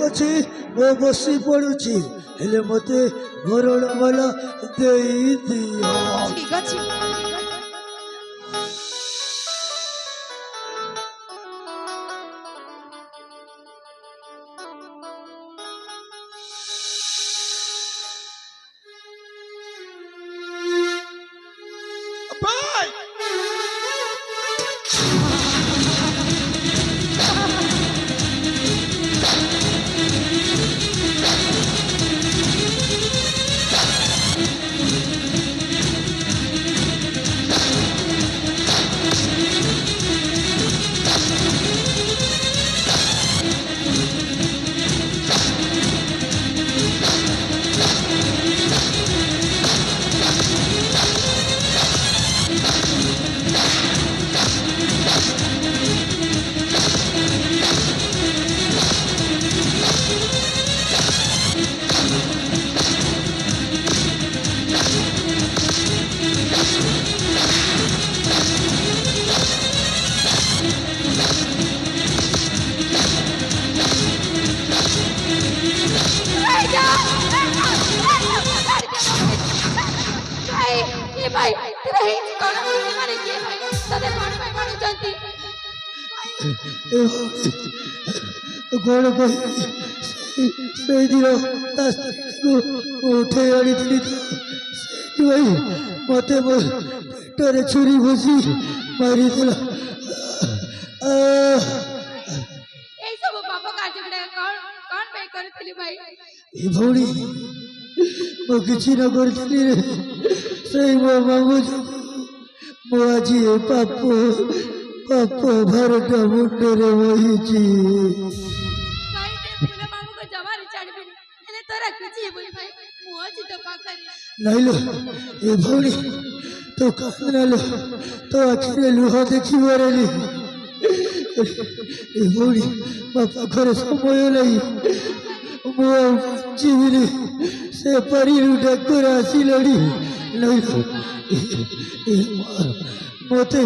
ଅଛି ମୁଁ ବସି ପଡୁଛି ହେଲେ ମତେ ଭରଣ ବାଲା ଦେଇଦିଅ। ঠিক আছে भाई तेरा ही कौन मारे के भाई तने कौन भाई मारे जानती कौन भाई सही दियो को उठे आड़ी थी भाई मते पेटरे छुरी घुसी मारी दिला ए सब पापा काज गडे कौन कौन भाई करथिली भाई ए भौड़ी मो किछि न करथिली रे सही मो मामू मो आज पाप पाप भरत मुंडरे होईची भाई ते फुला मामू को जवारी छाड़बे एने तोरा किछि बोली भाई मो आज तो पाखरी नाइलो ए भौड़ी तो कानलो तो आखिरे लुहा देखि मरेली ए भौड़ी बापा घरे समय नहीं मो जीवनी से परी डाकर आसिलड़ी नाइलो मते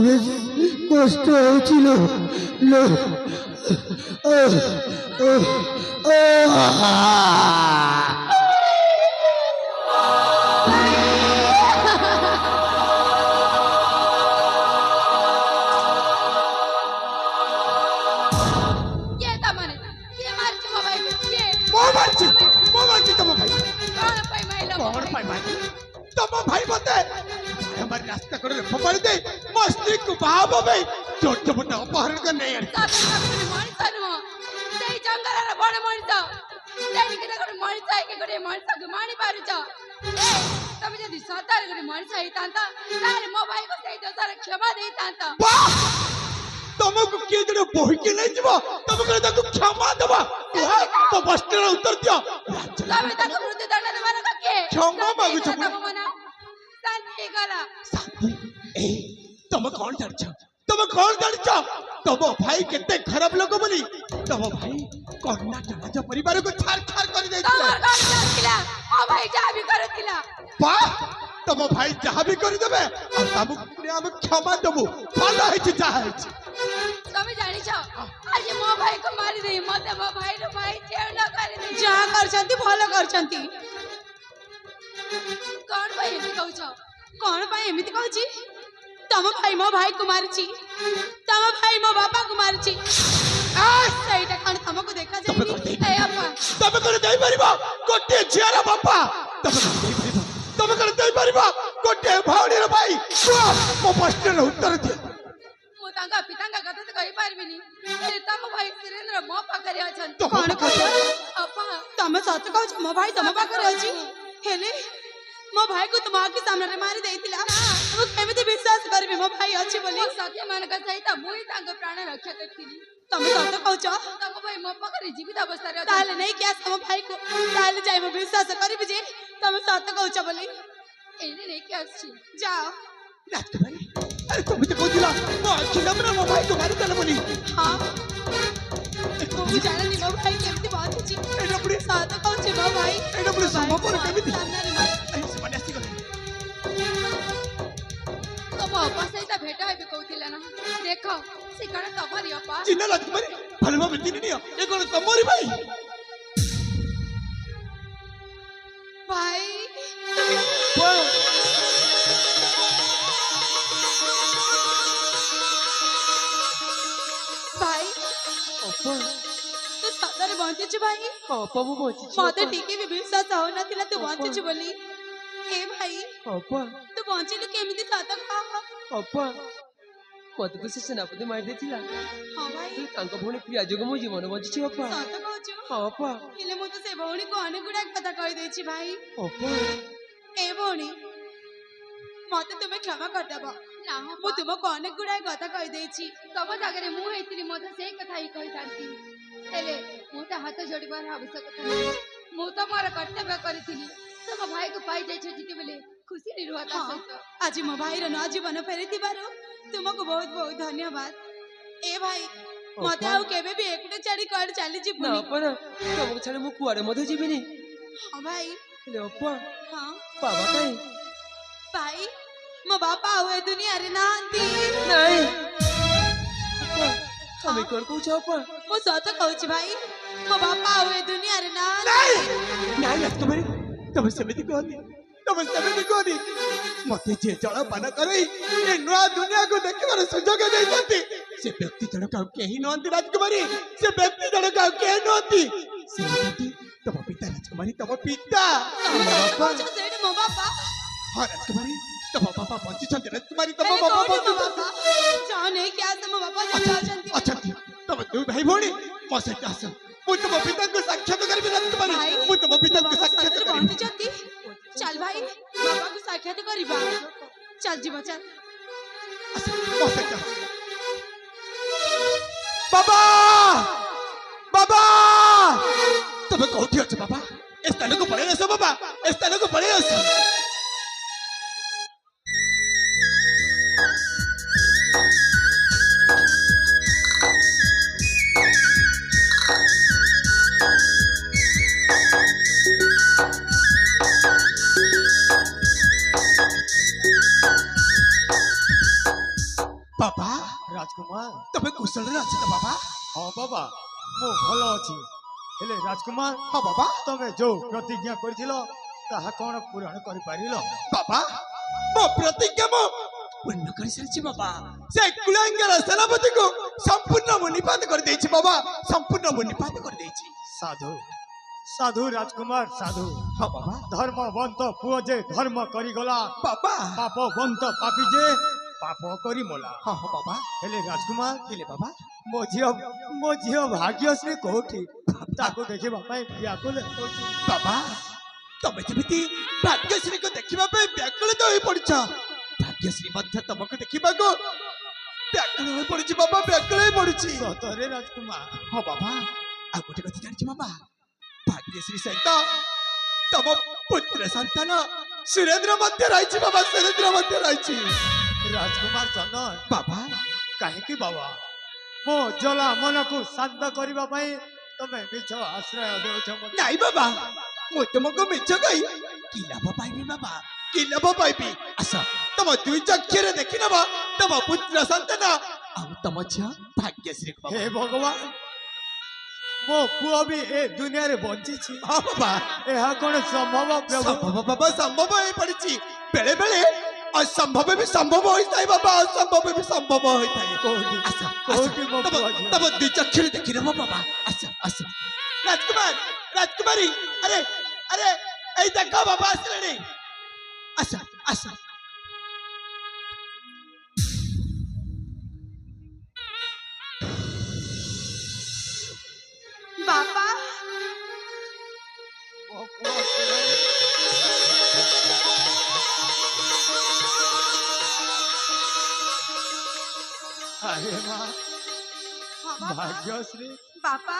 कष्ट होचिल लो तम भाई बते हमार रास्ता करे फपड़ दे मस्ती को बाबा भाई छोट छोट अपहरण कर नहीं यार मणिसनु सेई जंगल रे बड़ मणिस तेनी के कोन मणिस है के कोन मणिस के मानी पारुछ ए तमे जदी सतार कोन मणिस है तांता तार मो भाई को सेई दोसर क्षमा दे तांता तुमको के जड़े बोहि के नहीं जीवो तुम करे ताको क्षमा देबा तो प्रश्न उत्तर दियो तमे ताको मृत्यु दंड देबार के क्षमा मागु छ शांति गला ए तुम कौन जानिछ तब भाई केते खराब लोग बोली तब भाई कन्या जनाजा परिवार को छार छार कर दे तमर कौन जानिला ओ भाई जा भी करतिला वाह तब भाई जहां भी कर देबे और तब हम क्षमा देबो भलो है जा है तमे जानिछ आज मो भाई को मारी दे मते मो भाई रो भाई जेव न करे दे जा करछंती भलो करछंती कौन भाई एमि कहउछ कौन भाई एमिति कहउची तम भाई मो भाई को मारची तम भाई मो बापा को मारची सहीटा कौन तुमको देखा जाए ए अपा तब कर दे परिबा कोटे झियारा बापा तब कर दे परिबा कोटे भावनी रे भाई मो प्रश्न उत्तर दे मो तांगा पितांगा कथा तो कहि पारबिनी ए तम भाई सुरेंद्र मो पाखरे अछन कौन कहता अपा तम सत कहउछ मो भाई तम पाखरे अछि हेले मो भाई को तुम आके सामने रे मारी देइतिला मो केमिति विश्वास करबे मो भाई अछि बोली सखे मान का सहित मुई तांगा प्राण रक्षा करथिनी तम सत कहउछ तम भाई मो पाखरे जीवित अवस्था रे ताले नहीं क्या तम भाई को ताले जाय मो विश्वास करबे जे तम सत कहउछ बोली एने नहीं के आछि जाओ राजकुमारी अरे तुम तो कोदिला मो खिलमरा मो भाई को मारी देला बोली हां तुम जाननी मो भाई केमिति बात अछि एडा पुरी सत कहउछ मो भाई एडा पुरी संभव पर केमिति सामने रे मार अरे समझ आसी गले तम अपा सहित भेट हेबे कहउतिला ना देखो से कण तमरी अपा चिन्ह राजकुमारी भलो भाबे चिन्ह नियो ए कोन तमोरी भाई भाई ଅପା ମୁଁ ବଞ୍ଚିଛି ମତେ ଟିକେ ବି ବିଶ୍ୱାସ ହଉନଥିଲା ତୁ ବଞ୍ଚିଛୁ ବୋଲି ଏ ଭାଇ ଅପା ତୁ ବଞ୍ଚିଲୁ କେମିତି ସତ କହ ଅପା ମତେ ତ ସେ ସେନାପତି ମାରି ଦେଇଥିଲା ହଁ ଭାଇ ତାଙ୍କ ଭଉଣୀ ପ୍ରିୟା ଯୋଗୁଁ ମୋ ଜୀବନ ବଞ୍ଚିଛି ଅପା ସତ କହୁଛୁ ହଁ ଅପା ହେଲେ ମୁଁ ତ ସେ ଭଉଣୀକୁ ଅନେକ ଗୁଡାଏ କଥା କହିଦେଇଛି ଭାଇ ଅପା ଏ ଭଉଣୀ ମତେ ତୁମେ କ୍ଷମା କରିଦେବ ନା ମୁଁ ତୁମକୁ ଅନେକ ଗୁଡାଏ କଥା କହିଦେଇଛି ତମ ଜାଗାରେ ମୁଁ ହେଇଥିଲି ମଧ୍ୟ ସେଇ କଥା ହିଁ କହିଥାନ୍ତି ହେଲେ ମୁଁ ତା ହାତ ଯୋଡ଼ିବାର ଆବଶ୍ୟକତା ନାହିଁ ମୁଁ ତ ମୋର କର୍ତ୍ତବ୍ୟ କରିଥିଲି ତମ ଭାଇକୁ ପାଇଯାଇଛ ଯେତେବେଳେ ଖୁସିରେ ରୁହ ତା ହଁ ସହିତ ଆଜି ମୋ ଭାଇର ନୂଆ ଜୀବନ ଫେରିଥିବାରୁ ତୁମକୁ ବହୁତ ବହୁତ ଧନ୍ୟବାଦ ଏ ଭାଇ ମତେ ଆଉ କେବେ ବି ଏକୁଟେ ଛାଡି କୁଆଡେ ନା ଚାଲିଯିବୁନି ଅପା ନା ତମକୁ ଛାଡ଼ି ମୁଁ କୁଆଡ଼େ ମଧ୍ୟ ଯିବିନି ହଁ ଭାଇ ହେଲେ ଅପା ହଁ ବାବା କାହିଁ ଭାଇ ମୋ ବାପା ଆଉ ଏ ଦୁନିଆରେ ନାହାନ୍ତି ନାଇଁ ଅପା ତମେ କ'ଣ କହୁଛ ଅପା ମୁଁ ସତ କହୁଛି ଭାଇ ମୋ ବାପା ଆଉ ଏ ଦୁନିଆରେ ନାହାନ୍ତି ନାଇଁ ନାଇଁ ରାଜକୁମାରୀ ତମେ ସେମିତି କୁହନି ତମେ ସେମିତି କୁହନି ମତେ ଯିଏ ଜଳପାନ କରି ଏ ନୂଆ ଦୁନିଆକୁ ଦେଖିବାର ସୁଯୋଗ ଦେଇଛନ୍ତି ସେ ବ୍ୟକ୍ତି ଜଣକ ଆଉ କେହି ନୁହନ୍ତି ରାଜକୁମାରୀ ସେ ବ୍ୟକ୍ତି ଜଣକ ଆଉ କେହି ନୁହନ୍ତି ସେ ହେଉଛନ୍ତି ତମ ପିତା ରାଜକୁମାରୀ ତମ ପିତା ତମେ ସତ କହୁଛ ସେଇଠି ମୋ ବାପା ହଁ ରାଜକୁମାରୀ ତମ ବାପା ବଞ୍ଚିଛନ୍ତି ରାଜକୁମାରୀ ତମ ହେଲେ ବାପା କୋଉଠି ମୋ ବଞ୍ଚିଛନ୍ତି ବାପା ଯାଅ ନେଇକି ଆସ ମୋ ବାପା ଯୋଉଠି ଅଛନ୍ତି ଅଛନ୍ତି ତମ ଦୁଇ ଭାଇ ଭଉଣୀ ମୋ ସହିତ ଆସ ମୁଁ ତମ ପିତାଙ୍କୁ ସାକ୍ଷାତ କରିବି ରାଜକୁମାରୀ ଭାଇ ମୁଁ ତମ ପିତାଙ୍କୁ ବାପା ସାକ୍ଷାତ ସତରେ କରିବି ବଞ୍ଚିଛନ୍ତି ଚାଲ ଭାଇ ବାବାଙ୍କୁ ସାକ୍ଷାତ କରିବା ଚାଲ ଯିବ ଚାଲ ଆସ, ମୋ ସହିତ ଆସ। ବାବା ବାବା ତମେ କୋଉଠି ଅଛ ବାବା ଏ ସ୍ଥାନକୁ ପଳେଇ ଆସ ବାବା ଏ ସ୍ଥାନକୁ ପଳେଇ ଆସ ବାବା राजकुमार ତମେ କୁଶଳରେ ଅଛ ତ ବାବା हाँ बाबा मु भल अच्छी हेले राजकुमार ହଁ ବାବା तमे जो प्रतिज्ञा करिथिलो ताहा कोन पूरण करि पारिलो ବାବା ମୋ ପ୍ରତିଜ୍ଞା ମୁଁ ପୂର୍ଣ୍ଣ କରିସାରିଛି ବାବା ସେ କୁଳାଙ୍ଗର ସେନାପତିକୁ ସମ୍ପୂର୍ଣ୍ଣ ମୁଁ ନିପାତ କରିଦେଇଛି ବାବା ସମ୍ପୂର୍ଣ୍ଣ ମୁଁ ନିପାତ କରିଦେଇଛି साधु साधु राजकुमार साधु ହଁ ବାବା धर्मवंत पुओ जे धर्म करि गला ବାବା पापवंत पापी जे पाप करि मोला ହଁ ହଁ ବାବା हेले राजकुमार ହେଲେ ବାବା मो झियो भाग्यश्री कोठी ताको देखिबा पाई व्याकुल होची ବାବା ତମେ ଯେମିତି ଭାଗ୍ୟଶ୍ରୀକୁ ଦେଖିବା ପାଇଁ ବ୍ୟାକୁଳିତ ହୋଇ ପଡିଛ ଭାଗ୍ୟଶ୍ରୀ ମଧ୍ୟ ତମକୁ ଦେଖିବାକୁ ବ୍ୟାକୁଳ ହୋଇ ପଡିଛି ବାବା ବ୍ୟାକୁଳ ହୋଇ ପଡିଛି सतरे राजकुमार ହଁ ବାବା ଆଉ ଗୋଟେ କଥା ଜାଣିଛି ବାବା ଭାଗ୍ୟଶ୍ରୀ ସହିତ ତମ ପୁତ୍ର ସନ୍ତାନ ସୁରେନ୍ଦ୍ର ମଧ୍ୟ ରହିଛି ବାବା ସୁରେନ୍ଦ୍ର ମଧ୍ୟ ରହିଛି राजकुमार चंदन ବାବା କାହିଁକି ବାବା ମୋ ଜଲା ମନକୁ ଶାନ୍ତ କରିବା ପାଇଁ ତମେ ମିଛ ଆଶ୍ରୟ ଦେଉଛ ମୋତେ। ନାଇଁ ବାବା ମୁଁ ତୁମକୁ ମିଛ କହି କି ଲାଭ ପାଇବି ବାବା କି ଲାଭ ପାଇବି ଆସ ତମ ଦୁଇ ଚକ୍ଷୁରେ ଦେଖି ନେବ ତମ ପୁତ୍ର ସନ୍ତାନ ଆଉ ତମ ଝିଅ ଭାଗ୍ୟଶ୍ରୀ ହେ ଭଗବାନ ମୋ ପୁଅ ବି ଏ ଦୁନିଆରେ ବଞ୍ଚିଛି ହଁ ବାବା ଏହା କଣ ସମ୍ଭବ ପ୍ରଭୁ ସମ୍ଭବ ବାବା ସମ୍ଭବ ହେଇ ପଡିଛି ବେଳେ ବେଳେ ଅସମ୍ଭବ ବି ସମ୍ଭବ ହୋଇଥାଏ ବାବା ଅସମ୍ଭବ ବି ସମ୍ଭବ ହୋଇଥାଏ କୋଉଠି ଆସ କୋଉଠି ମୋ ତମ ପୁଅ ଝିଅ? ତମ ଦୁଇ ଚକ୍ଷୁରେ ଦେଖି ନେବ ବାବା ଆସ ଆସ ରାଜକୁମାର ରାଜକୁମାରୀ ଆରେ ଆରେ ଏଇ ଦେଖ ବାବା ଆସିଲେଣି ଆସ ଆସ ବାପା ମୋ ପୁଅ ସୁରେନ୍ଦ୍ର। ଆରେ ମା ହଁ ବାପା ଭାଗ୍ୟଶ୍ରୀ ବାପା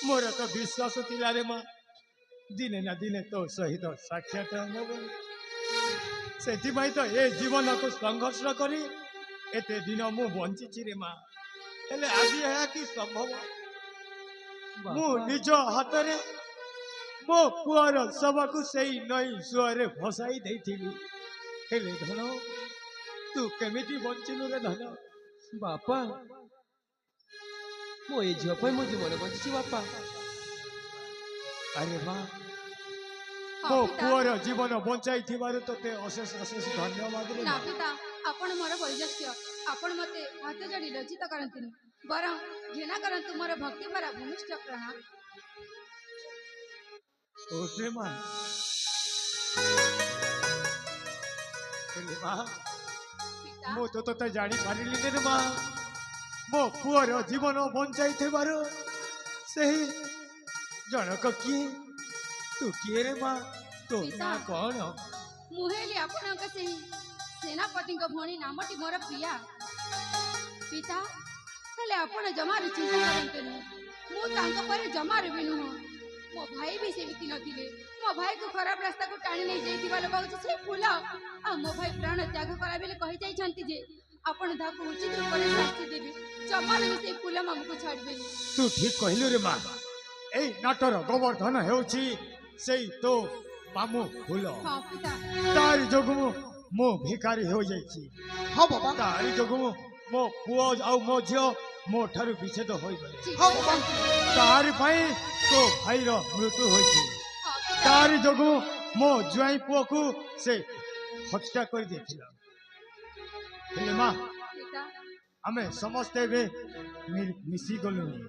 ମୋର ତ ବିଶ୍ୱାସ ଥିଲା ରେ ମା ଦିନେ ନା ଦିନେ ତୋ ସହିତ ସାକ୍ଷାତ ହେବ ବୋଲି ସେଥିପାଇଁ ତ ଏ ଜୀବନକୁ ସଂଘର୍ଷ କରି ଏତେ ଦିନ ମୁଁ ବଞ୍ଚିଛି ରେ ମା ହେଲେ ଆଜି ଏହା କି ସମ୍ଭବ ମୁଁ ନିଜ ହାତରେ ମୋ ପୁଅର ଶବକୁ ସେଇ ନଈ ସୁଅରେ ଭସାଇ ଦେଇଥିଲି ହେଲେ ଧନ ତୁ କେମିତି ବଞ୍ଚିଲୁ ରେ ଧନ ବାପା ମୁଁ ଏଇ ଝିଅ ପାଇଁ ମୋ ଜୀବନ ବଞ୍ଚିଛି ବାପା ଆରେ ମା ହଁ, ମୋ ପିତା। ପୁଅର ଜୀବନ ବଞ୍ଚାଇଥିବାରୁ ତୋତେ ଅଶେଷ ଅଶେଷ ଧନ୍ୟବାଦ ରେ ନା ମା। ପିତା ଆପଣ ମୋର ବୈଜସ୍ୟ ଆପଣ ମତେ ହାତ ଯୋଡ଼ି ଲଜ୍ଜିତ କରନ୍ତୁନି ବରଂ ଘୃଣା କରନ୍ତୁ ମୋର ଭକ୍ତି ଭରା ଭୂମିଷ୍ଠ ପ୍ରଣାମ। ओटे मां मा ପିତା मु तो तते जानी पारिली रे मां मो पुअर जीवन बंचाई थेबार सही जनक किए तू किए रे मां तो ना कौन ମୁଁ ହେଲି ଆପଣଙ୍କ ସେହି ସେନାପତିଙ୍କ ଭଉଣୀ ନାମଟି ମୋର ପ୍ରିୟା। ପିତା ହେଲେ ଆପଣ ଜମାରୁ ଚିନ୍ତା କରନ୍ତୁନି, ମୁଁ ତାଙ୍କ ପରେ ଜମାରୁ ବି ନୁହଁ। ମୋ ଭାଇ ବି ସେମିତି ନଥିଲେ। ମୋ ଭାଇକୁ ଖରାପ ରାସ୍ତାକୁ ଟାଣି ନେଇ ଯାଇଥିବା ଲୋକ ହେଉଛି ସେ ଫୁଲ। ଆଉ ମୋ ଭାଇ ପ୍ରାଣ ତ୍ୟାଗ କଲା ବେଳେ କହିଯାଇଛନ୍ତି ଯେ ଆପଣ ତାକୁ ଉଚିତ ରୂପରେ ଶାସ୍ତି ଦେବେ, ଜମାରୁ ବି ସେଇ ଫୁଲ ମାମୁକୁ ଛାଡ଼ିବେନି। तू ठीक कहलु रे मां ए नाटर गोवर्धन हेउची सेई तो मामू फूल ହଁ ପିତା तार जोगु मो भिखारी हो जाइछि हाँ बाबा तार जोगु मो पुओ आउ मो झियो मो ठारु विच्छेद होई गले हाँ बाबा तार पई तो भाई रो मृत्यु होइछि ହଁ ପିତା तार जोगु मो जुआई पुओ को से हत्या कर देथिला हेले मां ପିତା आमे समस्ते बे मिसी गलुनी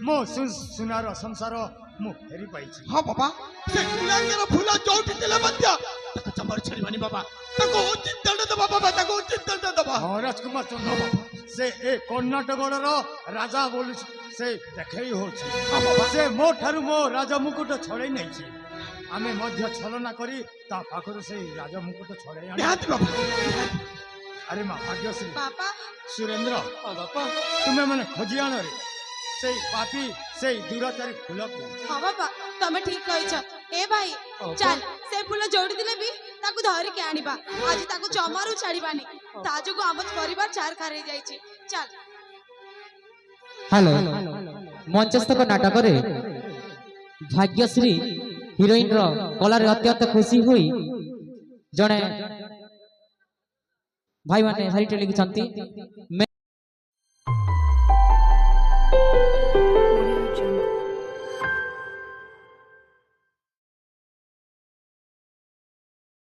मो सुनार संसार मु फेरी पाइछि हाँ बाबा से कुलांगर फूल जोठी तिले मध्य ताको जमर छड़ीबानी बाबा ताको उचित दंड दबा बाबा ताको उचित दंड दबा हाँ राजकुमार चंद्र से ए कर्णाटकड़ राजा बोलु से देखई होछि हाँ बाबा से मो ठारु मो राजा मुकुट छड़ई नैछि आमे मध्य छलना करी ता पाखरु से राजा मुकुट छड़ई आनी निहाती बाबा अरे मां भाग्यश्री बापा सुरेंद्र हाँ बाबा तुमे माने खोजी आन रे से पापी से दुराचारी फूल को हाँ बापा तमे ठीक कहिछ ए भाई चल से फूल जोड़ी दिले भी ताकू धरि के आनिबा आज ताकू जमारू छाड़ीबानी ता जोगु आम परिवार चार खारे जाइछि चल हेलो मंचस्थ नाटक रे भाग्यश्री हिरोइन रो कलारे अत्यंत खुशी हुई जड़े भाई माने हरिटे लिखिछंती।